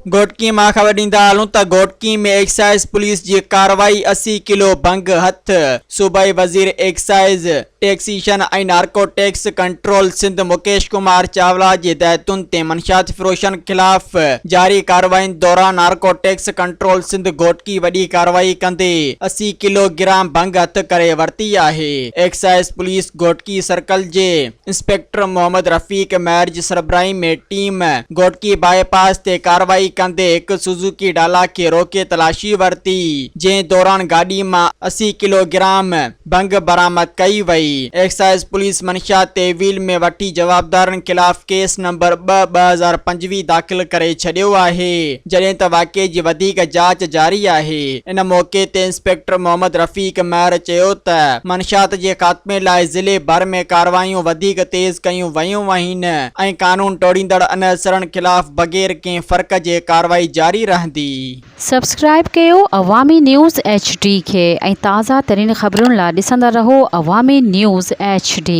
घोटकी मां ख़बर ॾींदा हलूं त घोटकी में एक्साइज पुलिस जी कार्रवाई 80 किलो भंग हथ। सूबाई वज़ीर एक्साइज टैक्सेशन ऐं narcotics control Sindh Mukesh Kumar Chawla ji हिदायतुनि ते मंशियात फ़रोशनि ख़िलाफ़ जारी कार्रवाइनि दौरान narcotics control Sindh Ghotki वॾी कार्रवाई कंदे 80 किलोग्राम भंग हथ करे वरिती आहे। एक्साइज पुलिस घोटकी सर्कल जे इंस्पेक्टर मोहम्मद रफ़ीक महर जी सरबराही में टीम घोटकी बाईपास ते कार्रवाई कंदे हिकु सुजुकी डाला खे रोके तलाशी वरिती, जंहिं दौरान गाॾी मां 80 किलोग्राम भंग बरामद कई वई। एक्साइज पुलिस मंशियात तहवील में वठी जवाबदारनि ख़िलाफ़ केस नंबर 2/2025 दाख़िल करे छॾियो आहे, जॾहिं त वाक़िए जी वधीक जांच जारी आहे। इन मौक़े ते इंस्पेक्टर मोहम्मद रफ़ीक महर चयो त मंशियात जे ख़ात्मे लाइ ज़िले भर में कार्रवाइयूं वधीक तेज़ कयूं वयूं आहिनि ऐं कानून टोड़ींदड़ अनसरनि ख़िलाफ़ बग़ैर कंहिं फ़र्क़ जे कार्रवाई जारी रहंदी। सब्सक्राइब कयो अवामी न्यूज़ HD खे ऐं ताज़ा तरीन ख़बरुनि लाइ ॾिसंदा रहो अवामी न्यूज़ HD।